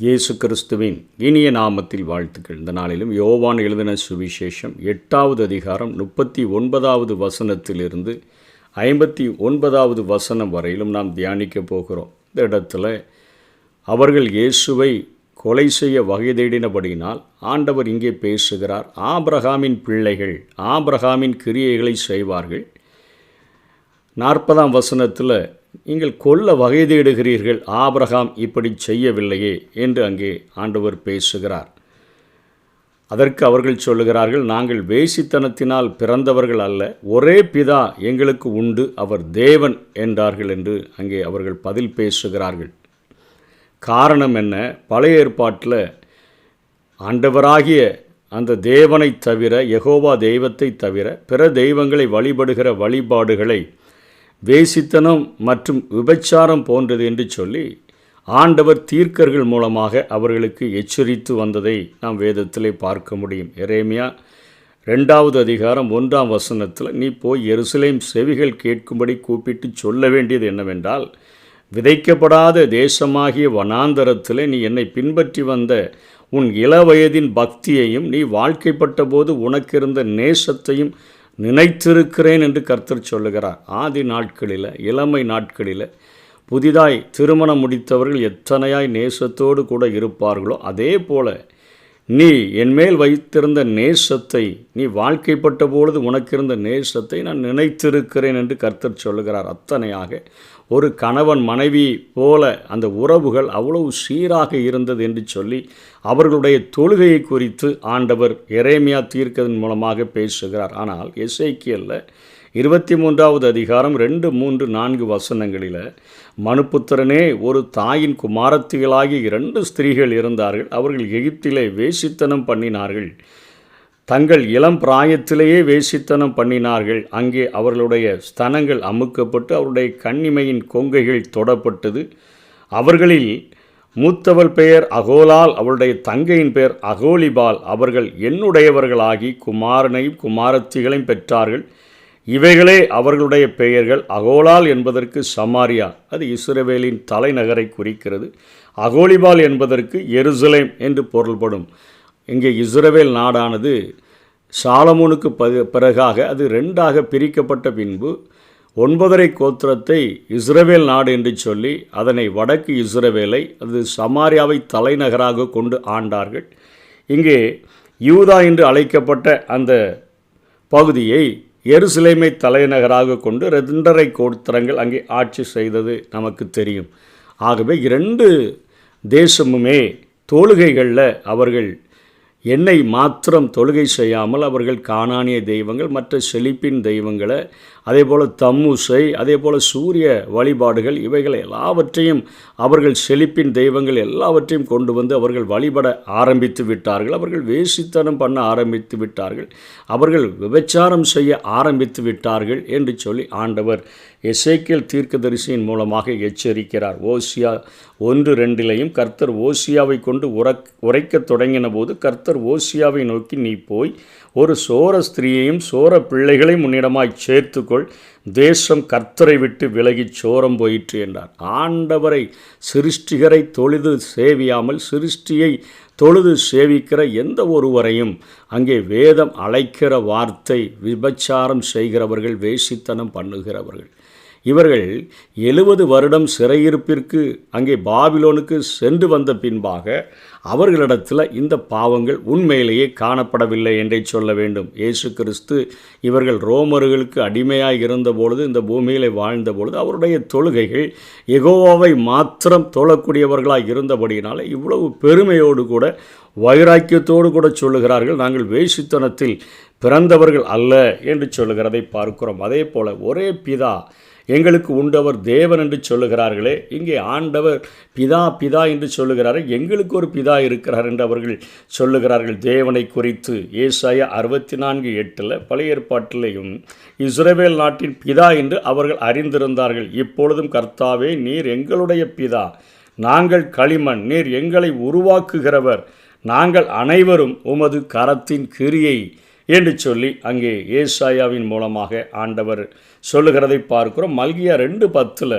இயேசு கிறிஸ்துவின் இனிய நாமத்தில் வாழ்த்துக்கள். இந்த நாளிலும் யோவான் எழுதின சுவிசேஷம் 8வது அதிகாரம் 39வது வசனத்திலிருந்து 59வது வசனம் வரையிலும் நாம் தியானிக்க போகிறோம். இந்த இடத்துல அவர்கள் இயேசுவை கொலை செய்ய வகை தேடினபடியினால் ஆண்டவர் இங்கே பேசுகிறார். ஆபிரகாமின் பிள்ளைகள் ஆபிரகாமின் கிரியைகளை செய்வார்கள். 40ஆம் வசனத்தில் நீங்கள் கொல்ல வகை தேடுகிறீர்கள், ஆபிரகாம் இப்படி செய்யவில்லையே என்று அங்கே ஆண்டவர் பேசுகிறார். அதற்கு அவர்கள் சொல்லுகிறார்கள், நாங்கள் வேசித்தனத்தினால் பிறந்தவர்கள் அல்ல, ஒரே பிதா எங்களுக்கு உண்டு, அவர் தேவன் என்றார்கள் என்று அங்கே அவர்கள் பதில் பேசுகிறார்கள். காரணம் என்ன? பழைய ஏற்பாட்டில் ஆண்டவராகிய அந்த தேவனை தவிர, யெகோவா தெய்வத்தை தவிர பிற தெய்வங்களை வழிபடுகிற வழிபாடுகளை வேசித்தனம் மற்றும் விபச்சாரம் போன்றது என்று சொல்லி ஆண்டவர் தீர்க்கர்கள் மூலமாக அவர்களுக்கு எச்சரித்து வந்ததை நாம் வேதத்திலே பார்க்க முடியும். எரேமியா 2வது அதிகாரம் 1ஆம் வசனத்தில், நீ போய் எருசலேம் செவிகள் கேட்கும்படி கூப்பிட்டு சொல்ல வேண்டியது என்னவென்றால், விதைக்கப்படாத தேசமாகிய வனாந்தரத்தில் நீ என்னை பின்பற்றி வந்த உன் இளவயதின் பக்தியையும் நீ வாழ்க்கைப்பட்ட போது உனக்கிருந்த நேசத்தையும் நினைத்திருக்கிறேன் என்று கர்த்தர் சொல்லுகிறார். ஆதி நாட்களில், இளமை நாட்களில் புதிதாய் திருமணம் முடித்தவர்கள் எத்தனையாய் நேசத்தோடு கூட இருப்பார்களோ, அதே போல நீ என்மேல் வைத்திருந்த நேசத்தை, நீ வாழ்க்கைப்பட்ட பொழுது உனக்கிருந்த நேசத்தை நான் நினைத்திருக்கிறேன் என்று கர்த்தர் சொல்லுகிறார். அத்தனையாக ஒரு கணவன் மனைவி போல அந்த உறவுகள் அவ்வளவு சீராக இருந்தது என்று சொல்லி அவர்களுடைய தொழுகையை குறித்து ஆண்டவர் எரேமியா தீர்க்கதன் மூலமாக பேசுகிறார். ஆனால் எசேக்கியேலில் 23வது அதிகாரம் 2, 3, 4 வசனங்களில், மனுப்புத்திரனே, ஒரு தாயின் குமாரத்திகளாகி 2 ஸ்திரீகள் இருந்தார்கள். அவர்கள் எகிப்திலே வேசித்தனம் பண்ணினார்கள். தங்கள் இளம் பிராயத்திலேயே வேசித்தனம் பண்ணினார்கள். அங்கே அவர்களுடைய ஸ்தனங்கள் அமுக்கப்பட்டு அவருடைய கன்னிமையின் கொங்கைகள் தொடப்பட்டது. அவர்களில் மூத்தவள் பெயர் அகோலால், அவளுடைய தங்கையின் பெயர் அகோலிபால். அவர்கள் என்னுடையவர்களாகி குமாரனையும் குமாரத்திகளையும் பெற்றார்கள். இவைகளே அவர்களுடைய பெயர்கள். அகோலால் என்பதற்கு சமாரியா, அது இஸ்ரவேலின் தலைநகரை குறிக்கிறது. அகோலிபால் என்பதற்கு எருசலேம் என்று பொருள்படும். இங்கே இஸ்ரவேல் நாடானது சாலமோனுக்கு பிறகாக அது 2ஆக பிரிக்கப்பட்ட பின்பு 9 கோத்திரத்தை இஸ்ரவேல் நாடு என்று சொல்லி அதனை வடக்கு இஸ்ரவேலை, அது சமாரியாவை தலைநகராக கொண்டு ஆண்டார்கள். இங்கே யூதா என்று அழைக்கப்பட்ட அந்த பகுதியை எருசலேமை தலைநகராக கொண்டு 2 கோத்திரங்கள் அங்கே ஆட்சி செய்தது நமக்கு தெரியும். ஆகவே 2 தேசமுமே தொழுகைகளில் அவர்கள் என்னை மாத்திரம் தொழுகை செய்யாமல் அவர்கள் கானானிய தெய்வங்கள், மற்ற செழிப்பின் தெய்வங்களை, அதே போல் தம்முசை, அதே போல் சூரிய வழிபாடுகள், இவைகள் எல்லாவற்றையும் அவர்கள் செழிப்பின் தெய்வங்கள் எல்லாவற்றையும் கொண்டு வந்து அவர்கள் வழிபட ஆரம்பித்து விட்டார்கள். அவர்கள் வேசித்தனம் பண்ண ஆரம்பித்து விட்டார்கள். அவர்கள் விபச்சாரம் செய்ய ஆரம்பித்து விட்டார்கள் என்று சொல்லி ஆண்டவர் எசேக்கியேல் தீர்க்கதரிசியின் மூலமாக எச்சரிக்கிறார். ஓசியா 1:2 கர்த்தர் ஓசியாவை கொண்டு உரைக்கத் தொடங்கின போது கர்த்தர் ஓசியாவை நோக்கி, நீ போய் ஒரு சோர ஸ்திரீயையும் சோர பிள்ளைகளையும் முன்னிடமாய் சேர்த்துக்கொள், தேசம் கர்த்தரை விட்டு விலகி சோரம் போயிற்று என்றார். ஆண்டவரை, சிருஷ்டிகரை தொழுது சேவியாமல் சிருஷ்டியை தொழுது சேவிக்கிற எந்த ஒருவரையும் அங்கே வேதம் அழைக்கிற வார்த்தை விபச்சாரம் செய்கிறவர்கள், வேசித்தனம் பண்ணுகிறவர்கள். இவர்கள் 70 வருடம் சிறையிருப்பிற்கு அங்கே பாபிலோனுக்கு சென்று வந்த பின்பாக அவர்களிடத்தில் இந்த பாவங்கள் உண்மையிலேயே காணப்படவில்லை என்றே சொல்ல வேண்டும். இயேசு கிறிஸ்து இவர்கள் ரோமர்களுக்கு அடிமையாக இருந்தபொழுது, இந்த பூமியில் வாழ்ந்தபொழுது அவருடைய தொழுகைகள் யெகோவாவை மாத்திரம் தொழக்கூடியவர்களாக இருந்தபடியினால இவ்வளவு பெருமையோடு கூட வைராக்கியத்தோடு கூட சொல்லுகிறார்கள், நாங்கள் வேசித்தனத்தில் பிறந்தவர்கள் அல்ல என்று சொல்லுகிறதை பார்க்கிறோம். அதே போல் ஒரே பிதா எங்களுக்கு உண்டவர் தேவன் என்று சொல்லுகிறார்களே, இங்கே ஆண்டவர் பிதா பிதா என்று சொல்லுகிறார்கள், எங்களுக்கு ஒரு பிதா இருக்கிறார் என்று அவர்கள் சொல்லுகிறார்கள். தேவனை குறித்து ஏசாயா 64:8 பழைய ஏற்பாட்டிலேயும் இஸ்ரவேல் நாட்டின் பிதா என்று அவர்கள் அறிந்திருந்தார்கள். இப்பொழுதும் கர்த்தாவே, நீர் எங்களுடைய பிதா, நாங்கள் களிமண், நீர் எங்களை உருவாக்குகிறவர், நாங்கள் அனைவரும் உமது கரத்தின் கிரியை என்று சொல்லி அங்கே ஏசாயாவின் மூலமாக ஆண்டவர் சொல்லுகிறதை பார்க்கிறோம். மல்கியா 2:10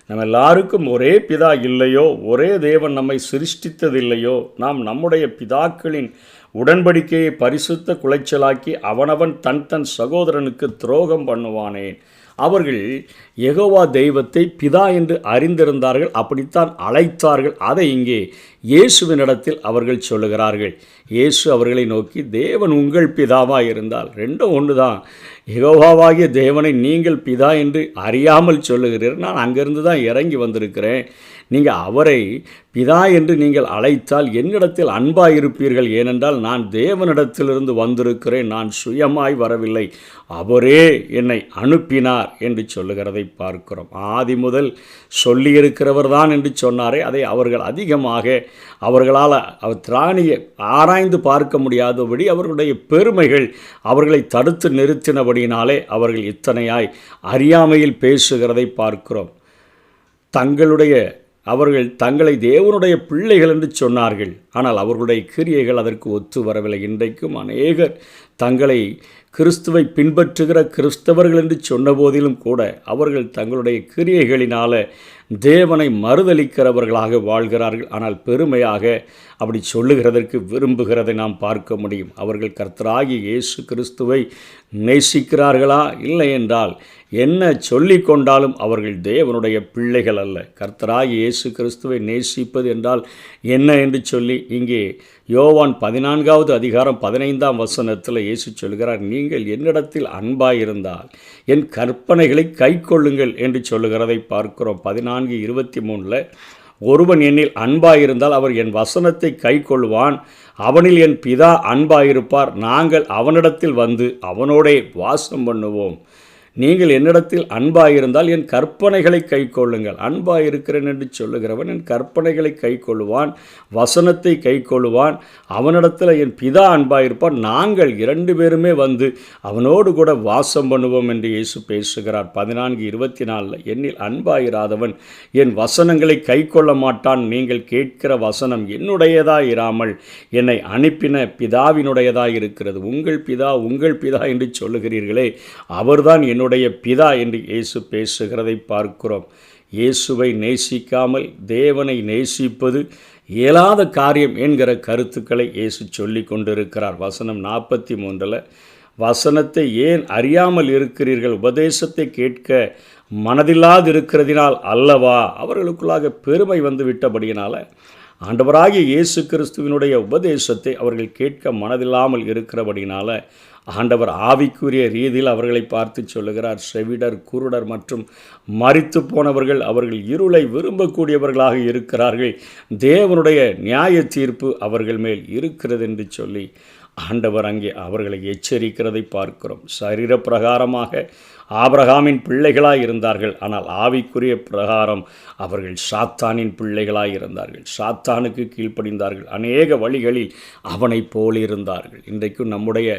நம்ம எல்லாருக்கும் ஒரே பிதா இல்லையோ, ஒரே தேவன் நம்மை சிருஷ்டித்ததில்லையோ, நாம் நம்முடைய பிதாக்களின் உடன்படிக்கையை பரிசுத்த குலைச்சலாக்கி அவனவன் தன் தன் சகோதரனுக்கு துரோகம் பண்ணுவானேன். அவர்கள் யெகோவா தெய்வத்தை பிதா என்று அறிந்திருந்தார்கள், அப்படித்தான் அழைத்தார்கள். அதை இங்கே இயேசுவினிடத்தில் அவர்கள் சொல்லுகிறார்கள். இயேசு அவர்களை நோக்கி, தேவன் உங்கள் பிதாவாக இருந்தால், ரெண்டும் ஒன்று தான், யெகோவாவாகிய தேவனை நீங்கள் பிதா என்று அறியாமல் சொல்லுகிறீர்கள். நான் அங்கிருந்து தான் இறங்கி வந்திருக்கிறேன். நீங்கள் அவரை பிதா என்று நீங்கள் அழைத்தால் என்னிடத்தில் அன்பாயிருப்பீர்கள். ஏனென்றால் நான் தேவனிடத்திலிருந்து வந்திருக்கிறேன், நான் சுயமாய் வரவில்லை, அவரே என்னை அனுப்பினார் என்று சொல்லுகிறதை பார்க்கிறோம். ஆதி முதல் சொல்லியிருக்கிறவர் தான் என்று சொன்னாரே, அதை அவர்கள் அதிகமாக அவர்களால் திராணியை ஆராய்ந்து பார்க்க முடியாதபடி அவர்களுடைய பெருமைகள் அவர்களை தடுத்து நிறுத்தினபடியினாலே அவர்கள் இத்தனையாய் அறியாமையில் பேசுகிறதை பார்க்கிறோம். அவர்கள் தங்களை தேவனுடைய பிள்ளைகள் என்று சொன்னார்கள். ஆனால் அவர்களுடைய கிரியைகள் அதற்கு ஒத்து வரவில்லை. இன்றைக்கும் அநேகர் தங்களை கிறிஸ்துவை பின்பற்றுகிற கிறிஸ்தவர்கள் என்று சொன்ன போதிலும் கூட அவர்கள் தங்களுடைய கிரியைகளினால் தேவனை மறுதலிக்கிறவர்களாக வாழ்கிறார்கள். ஆனால் பெருமையாக அப்படி சொல்லுகிறதற்கு விரும்புகிறதை நாம் பார்க்க முடியும். அவர்கள் கர்த்தராகிய இயேசு கிறிஸ்துவை நேசிக்கிறார்களா? இல்லை என்றால் என்ன சொல்லி கொண்டாலும் அவர்கள் தேவனுடைய பிள்ளைகள் அல்ல. கர்த்தராகிய இயேசு கிறிஸ்துவை நேசிப்பது என்றால் என்ன என்று சொல்லி இங்கே யோவான் 14வது அதிகாரம் 15ஆம் வசனத்தில் இயேசு சொல்கிறார், நீங்கள் என்னிடத்தில் அன்பாயிருந்தால் என் கற்பனைகளை கைக்கொள்ளுங்கள் என்று சொல்லுகிறதை பார்க்கிறோம். 14:23 ஒருவன் என்னில் அன்பாயிருந்தால் அவர் என் வசனத்தை கைக்கொள்வான், அவனில் என் பிதா அன்பாயிருப்பார், நாங்கள் அவனிடத்தில் வந்து அவனோடே வாசம் பண்ணுவோம். நீங்கள் என்னிடத்தில் அன்பாயிருந்தால் என் கற்பனைகளை கைக்கொள்ளுங்கள். அன்பாயிருக்கிறேன் என்று சொல்லுகிறவன் என் கற்பனைகளை கைக்கொள்ளுவான், வசனத்தை கைக்கொள்ளுவான், அவனிடத்தில் என் பிதா அன்பாயிருப்பான், நாங்கள் 2 பேருமே வந்து அவனோடு கூட வாசம் பண்ணுவோம் என்று இயேசு பேசுகிறார். 14:24 என்னில் அன்பாயிராதவன் என் வசனங்களை கைக்கொள்ள மாட்டான். நீங்கள் கேட்கிற வசனம் என்னுடையதாயிராமல் என்னை அனுப்பின பிதாவினுடையதாயிருக்கிறது. உங்கள் பிதா என்று சொல்லுகிறீர்களே, அவர்தான் என்னுடைய பிதா என்று இயேசு பேசுகிறதை பார்க்கிறோம். இயேசுவை நேசிக்காமல் தேவனை நேசிப்பது இயலாத காரியம் என்கிற கருத்துக்களை இயேசு சொல்லி கொண்டிருக்கிறார். வசனம் 43 வசனத்தை ஏன் அறியாமல் இருக்கிறீர்கள்? உபதேசத்தை கேட்க மனதில்லாதிருக்கிறதினால் அல்லவா? அவர்களுக்குள்ளாக பெருமை வந்து விட்டபடியினால் ஆண்டவராகிய இயேசு கிறிஸ்துவினுடைய உபதேசத்தை அவர்கள் கேட்க மனதில்லாமல் இருக்கிறபடியினால் ஆண்டவர் ஆவிக்குரிய ரீதியில் அவர்களை பார்த்து சொல்லுகிறார், செவிடர், குருடர் மற்றும் மரித்து போனவர்கள் அவர்கள் இருளை விரும்பக்கூடியவர்களாக இருக்கிறார்கள், தேவனுடைய நியாய தீர்ப்பு அவர்கள் மேல் இருக்கிறது என்று சொல்லி ஆண்டவர் அங்கே அவர்களை எச்சரிக்கிறதை பார்க்கிறோம். சரீர பிரகாரமாக ஆபிரகாமின் பிள்ளைகளாய் இருந்தார்கள், ஆனால் ஆவிக்குரிய பிரகாரம் அவர்கள் சாத்தானின் பிள்ளைகளாய் இருந்தார்கள். சாத்தானுக்கு கீழ்ப்படிந்தார்கள், அநேக வழிகளில் அவனை போல் இருந்தார்கள். இன்றைக்கும் நம்முடைய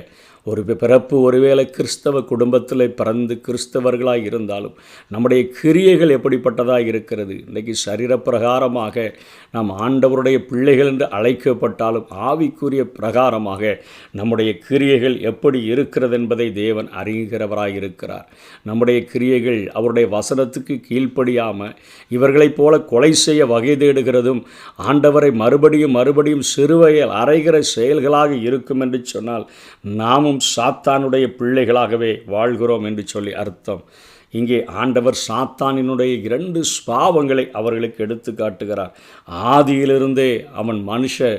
ஒரு பிறப்பு ஒருவேளை கிறிஸ்தவ குடும்பத்தில் பிறந்து கிறிஸ்தவர்களாக இருந்தாலும் நம்முடைய கிரியைகள் எப்படிப்பட்டதாக இருக்கிறது? இன்றைக்கி சரீரப்பிரகாரமாக நாம் ஆண்டவருடைய பிள்ளைகள் என்று அழைக்கப்பட்டாலும் ஆவிக்குரிய பிரகாரமாக நம்முடைய கிரியைகள் எப்படி இருக்கிறது என்பதை தேவன் அறிகிறவராக இருக்கிறார். நம்முடைய கிரியைகள் அவருடைய வசனத்துக்கு கீழ்ப்படியாமல் இவர்களைப் போல கொலை செய்ய வகை தேடுகிறதும் ஆண்டவரை மறுபடியும் சிறுவையில் அறைகிற செயல்களாக இருக்கும் என்று சொன்னால் நாமும் சாத்தானுடைய பிள்ளைகளாகவே வாழ்கிறோம் என்று சொல்லி அர்த்தம். இங்கே ஆண்டவர் சாத்தானினுடைய 2 ஸ்பாவங்களை அவர்களுக்கு எடுத்து காட்டுகிறார். ஆதியிலிருந்தே அவன் மனுஷ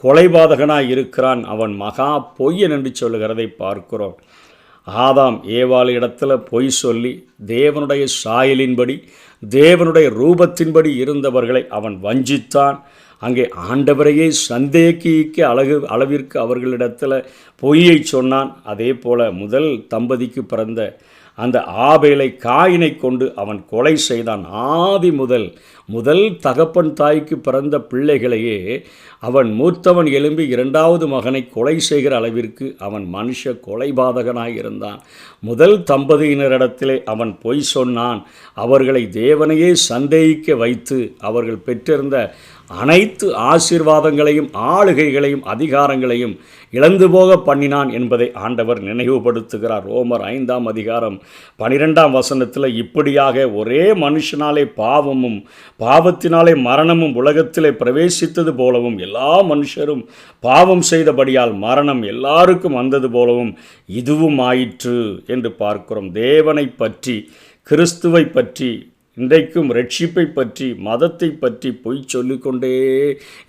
கொலைபாதகனாய் இருக்கிறான், அவன் மகா பொய்யன் என்று சொல்லுகிறதை பார்க்கிறோம். ஆதாம் ஏவாள் இடத்துல பொய் சொல்லி தேவனுடைய சாயலின்படி தேவனுடைய ரூபத்தின்படி இருந்தவர்களை அவன் வஞ்சித்தான். அங்கே ஆண்டவரையே சந்தேகிக்க அளவிற்கு அவர்களிடத்தில் பொய்யை சொன்னான். அதே போல் முதல் தம்பதிக்கு பிறந்த அந்த ஆபேலை காயினை கொண்டு அவன் கொலை செய்தான். ஆதி முதல் தகப்பன் தாய்க்கு பிறந்த பிள்ளைகளையே அவன் மூத்தவன் எழும்பி 2வது மகனை கொலை செய்கிற அளவிற்கு அவன் மனுஷ கொலைபாதகனாய் இருந்தான். முதல் தம்பதியினரிடத்திலே அவன் பொய் சொன்னான். அவர்களை தேவனையே சந்தேகிக்க வைத்து அவர்கள் பெற்றிருந்த அனைத்து ஆசீர்வாதங்களையும் ஆளுகைகளையும் அதிகாரங்களையும் இழந்து போக பண்ணினான் என்பதை ஆண்டவர் நினைவுபடுத்துகிறார். ரோமர் 5ஆம் அதிகாரம் 12ஆம் வசனத்தில் இப்படியாக ஒரே மனுஷனாலே பாவமும் பாவத்தினாலே மரணமும் உலகத்திலே பிரவேசித்தது போலவும் எல்லா மனுஷரும் பாவம் செய்தபடியால் மரணம் எல்லாருக்கும் வந்தது போலவும் இதுவும் ஆயிற்று என்று பார்க்கிறோம். தேவனை பற்றி, கிறிஸ்துவை பற்றி, இன்றைக்கும் ரட்சிப்பை பற்றி, மதத்தை பற்றி பொய் சொல்லிக்கொண்டே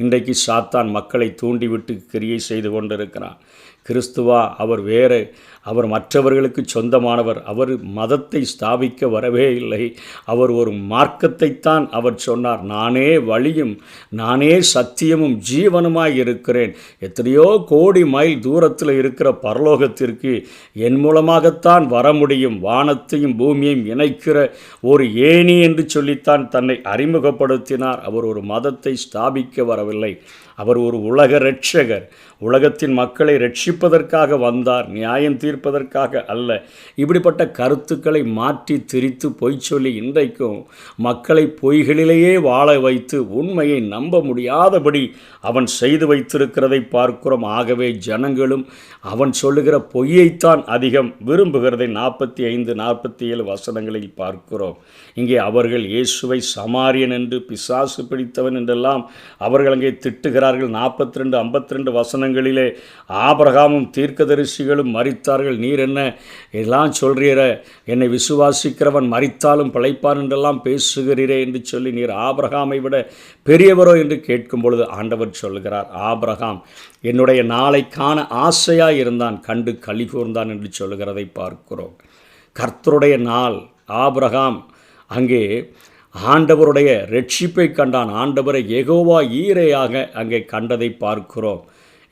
இன்றைக்கு சாத்தான் மக்களை தூண்டிவிட்டு கிரியை செய்து கொண்டிருக்கிறான். கிறிஸ்துவா அவர் வேறு, அவர் மற்றவர்களுக்கு சொந்தமானவர். அவர் மதத்தை ஸ்தாபிக்க வரவே இல்லை. அவர் ஒரு மார்க்கத்தைத்தான் அவர் சொன்னார். நானே வழியும் நானே சத்தியமும் ஜீவனுமாய் இருக்கிறேன். எத்தனையோ கோடி மைல் தூரத்தில் இருக்கிற பரலோகத்திற்கு என் மூலமாகத்தான் வர முடியும். வானத்தையும் பூமியையும் இணைக்கிற ஒரு ஏணி என்று சொல்லித்தான் தன்னை அறிமுகப்படுத்தினார். அவர் ஒரு மதத்தை ஸ்தாபிக்க வரவில்லை. அவர் ஒரு உலக இரட்சகர். உலகத்தின் மக்களை ரட்சிப்பதற்காக வந்தார், நியாயம் தீர்ப்பதற்காக அல்ல. இப்படிப்பட்ட கருத்துக்களை மாற்றி திரித்து பொய் சொல்லி இன்றைக்கும் மக்களை பொய்களிலேயே வாழ வைத்து உண்மையை நம்ப முடியாதபடி அவன் செய்து வைத்திருக்கிறதை பார்க்கிறோம். ஆகவே ஜனங்களும் அவன் சொல்லுகிற பொய்யைத்தான் அதிகம் விரும்புகிறதை 45, 47 வசனங்களில் பார்க்கிறோம். இங்கே அவர்கள் இயேசுவை சமாரியன் என்று, பிசாசு பிடித்தவன் என்றெல்லாம் அவர்கள் அங்கே திட்டுகிறார்கள். 42, 52 வசனங்களிலே ஆபிரகாமும் தீர்க்கதரிசிகளும் மரித்தார்கள், நீர் என்ன எல்லாம் சொல்கிறீர, என்னை விசுவாசிக்கிறவன் மரித்தாலும் பிழைப்பான் என்றெல்லாம் பேசுகிறீரே என்று சொல்லி நீர் ஆபிரகாமை விட பெரியவரோ என்று கேட்கும் பொழுது ஆண்டவர் சொல்கிறார், ஆபிரகாம் என்னுடைய நாளை காண ஆசையாய் இருந்தான், கண்டு களி கூர்ந்தான் என்று சொல்கிறதை பார்க்கிறோம். கர்த்தருடைய நாள் ஆபிரகாம் அங்கே ஆண்டவருடைய ரட்சிப்பை கண்டான். ஆண்டவரை யெகோவா ஈரேயாக அங்கே கண்டதை பார்க்கிறோம்.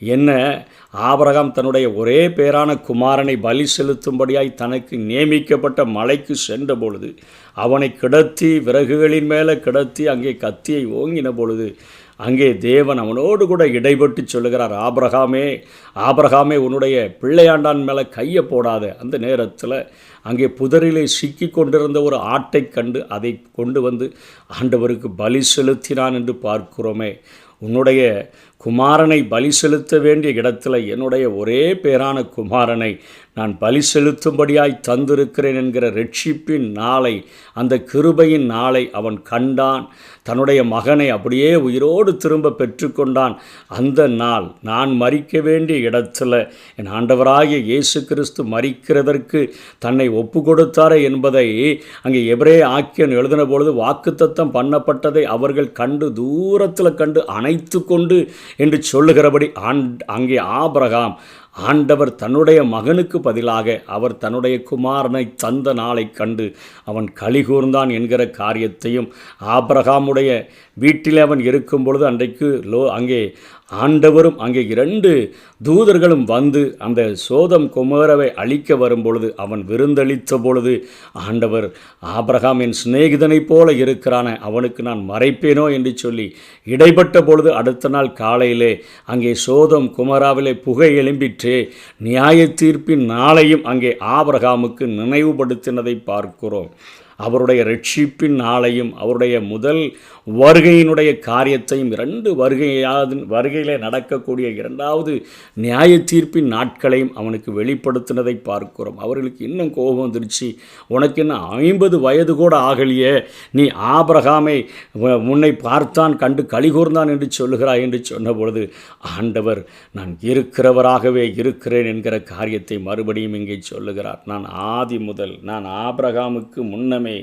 என்ன, ஆபிரகாம் தன்னுடைய ஒரே பேரான குமாரனை பலி செலுத்தும்படியாய் தனக்கு நியமிக்கப்பட்ட மலைக்கு சென்ற பொழுது அவனை கிடத்தி, விறகுகளின் மேலே கிடத்தி அங்கே கத்தியை ஓங்கின பொழுது அங்கே தேவன் அவனோடு கூட இடைப்பட்டு சொல்லுகிறார், ஆபிரகாமே ஆபிரகாமே உன்னுடைய பிள்ளையாண்டான் மேலே கையை போடாத. அந்த நேரத்தில் அங்கே புதரிலே சிக்கி கொண்டிருந்த ஒரு ஆட்டை கண்டு அதை கொண்டு வந்து ஆண்டவருக்கு பலி செலுத்தினான் என்று பார்க்கிறோமே. உன்னுடைய குமாரனை பலி செலுத்த வேண்டிய இடத்துல என்னுடைய ஒரே பேரான குமாரனை நான் பலி செலுத்தும்படியாய் தந்திருக்கிறேன் என்கிற ரட்சிப்பின் நாளை, அந்த கிருபையின் நாளை அவன் கண்டான். தன்னுடைய மகனை அப்படியே உயிரோடு திரும்ப பெற்றுக்கொண்டான். அந்த நாள் நான் மரிக்க வேண்டிய இடத்துல என் ஆண்டவராகிய இயேசு கிறிஸ்து மரிக்கிறதற்கு தன்னை ஒப்பு கொடுத்தாரே என்பதை அங்கே எபிரேய ஆக்கியன் எழுதின பொழுது வாக்குத்தத்தம் பண்ணப்பட்டதை அவர்கள் கண்டு, தூரத்தில் கண்டு அணைத்து கொண்டு என்று சொல்லுகிறபடி அங்கே ஆபிரகாம் ஆண்டவர் தன்னுடைய மகனுக்கு பதிலாக அவர் தன்னுடைய குமாரனை தந்த நாளை கண்டு அவன் கலிகூர்ந்தான் என்கிற காரியத்தையும், ஆபிரகாமுடைய வீட்டில் அவன் இருக்கும் பொழுது அன்றைக்கு அங்கே ஆண்டவரும் அங்கே 2 தூதர்களும் வந்து அந்த சோதம் கொமோராவை அழிக்க வரும் பொழுது அவன் விருந்தளித்த பொழுது ஆண்டவர், ஆபிரகாம் என் சிநேகிதனைப் போல இருக்கிறான, அவனுக்கு நான் மறைப்பேனோ என்று சொல்லி இடைப்பட்ட பொழுது அடுத்த நாள் காலையிலே அங்கே சோதம் கொமோராவிலே புகை எழும்பிற்றே. நியாய தீர்ப்பின் நாளையும் அங்கே ஆபிரகாமுக்கு நினைவுபடுத்தினதை பார்க்கிறோம். அவருடைய ரட்சிப்பின் நாளையும் அவருடைய முதல் வருகையினுடைய காரியத்தையும் 2 வருகையிலே நடக்கக்கூடிய 2வது நியாய தீர்ப்பின் நாட்களையும் அவனுக்கு வெளிப்படுத்தினதை பார்க்கிறோம். அவர்களுக்கு இன்னும் கோபம் வந்துருச்சு, உனக்கு இன்னும் 50 வயது கூட ஆகலையே, நீ ஆபிரகாமை முன்னை பார்த்தான் கண்டு கலிகூர்ந்தான் என்று சொல்லுகிறாய் என்று சொன்ன பொழுது ஆண்டவர் நான் இருக்கிறவராகவே இருக்கிறேன் என்கிற காரியத்தை மறுபடியும் இங்கே சொல்லுகிறார். நான் ஆதி முதல், நான் ஆபிரகாமுக்கு முன்னமே,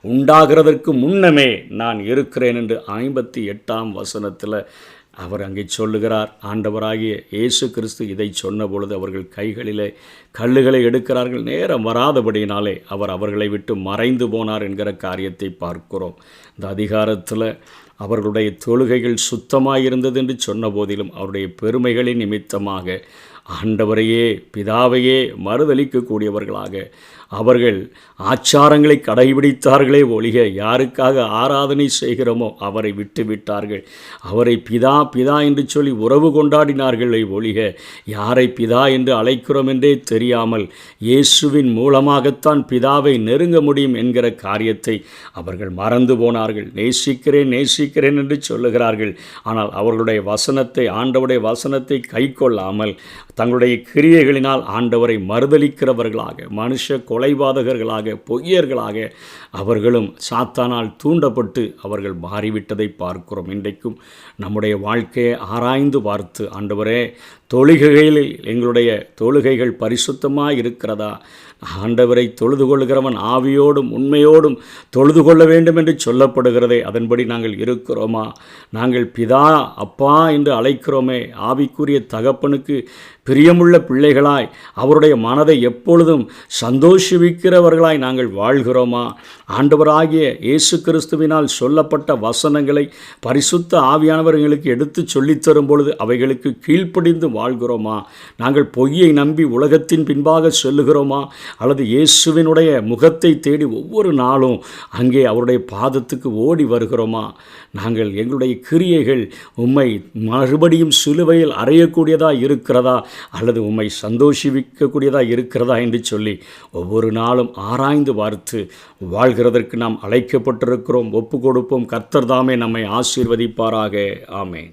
உண்டாகிறதற்கு முன்னமே நான் இருக்கிறேன் என்று 58ஆம் வசனத்தில் அவர் அங்கே சொல்லுகிறார். ஆண்டவராகிய இயேசு கிறிஸ்து இதை சொன்ன பொழுது அவர்கள் கைகளிலே கல்லுகளை எடுக்கிறார்கள். நேரம் வராதபடியினாலே அவர் அவர்களை விட்டு மறைந்து போனார் என்கிற காரியத்தை பார்க்கிறோம். இந்த அதிகாரத்தில் அவர்களுடைய தொழுகைகள் சுத்தமாக இருந்தது என்று சொன்ன போதிலும் அவருடைய பெருமைகளின் நிமித்தமாக ஆண்டவரையே பிதாவையே மறுதலிக்கக்கூடியவர்களாக அவர்கள் ஆச்சாரங்களை கடைபிடித்தார்களே ஒழிய யாருக்காக ஆராதனை செய்கிறோமோ அவரை விட்டு விட்டார்கள். அவரை பிதா பிதா என்று சொல்லி உறவு கொண்டாடினார்களே ஒழிய யாரை பிதா என்று அழைக்கிறோம் என்றே தெரியாமல் இயேசுவின் மூலமாகத்தான் பிதாவை நெருங்க முடியும் என்கிற காரியத்தை அவர்கள் மறந்து போனார்கள். நேசிக்கிறேன் நேசிக்கிறேன் என்று சொல்லுகிறார்கள். ஆனால் அவர்களுடைய வசனத்தை, ஆண்டவருடைய வசனத்தை கைக்கொள்ளாமல் தங்களுடைய கிரியைகளினால் ஆண்டவரை மறுதலிக்கிறவர்களாக, மனுஷ கொலைபாதகர்களாக, பொய்யர்களாக அவர்களும் சாத்தானால் தூண்டப்பட்டு அவர்கள் மாறிவிட்டதை பார்க்கிறோம். இன்றைக்கும் நம்முடைய வாழ்க்கையை ஆராய்ந்து பார்த்து, ஆண்டவரே, தொழுகைகளில் எங்களுடைய தொழுகைகள் பரிசுத்தமாக இருக்கிறதா? ஆண்டவரை தொழுது கொள்கிறவன் ஆவியோடும் உண்மையோடும் தொழுது கொள்ள வேண்டும் என்று சொல்லப்படுகிறதே, அதன்படி நாங்கள் இருக்கிறோமா? நாங்கள் பிதா அப்பா என்று அழைக்கிறோமே, ஆவிக்குரிய தகப்பனுக்கு பிரியமுள்ள பிள்ளைகளாய் அவருடைய மனதை எப்பொழுதும் சந்தோஷிக்கிறவர்களாய் நாங்கள் வாழ்கிறோமா? ஆண்டவராகிய இயேசு கிறிஸ்துவினால் சொல்லப்பட்ட வசனங்களை பரிசுத்த ஆவியானவர்களுக்கு எடுத்து சொல்லித்தரும் பொழுது அவைகளுக்கு கீழ்ப்படிந்து வாழ்கிறோமா? நாங்கள் பொய்யை நம்பி உலகத்தின் பின்பாக செல்லுகிறோமா? அல்லது இயேசுவினுடைய முகத்தை தேடி ஒவ்வொரு நாளும் அங்கே அவருடைய பாதத்துக்கு ஓடி வருகிறோமா? நாங்கள் எங்களுடைய கிரியைகள் உம்மை மறுபடியும் சிலுவையில் அறையக்கூடியதாக இருக்கிறதா, அல்லது உம்மை சந்தோஷிக்கக்கூடியதாக இருக்கிறதா என்று சொல்லி ஒவ்வொரு நாளும் ஆராய்ந்து பார்த்து வாழ்கிறதற்கு நாம் அழைக்கப்பட்டிருக்கிறோம். ஒப்பு கொடுப்போம். கர்த்தர் தாமே நம்மை ஆசீர்வதிப்பாராக. ஆமென்.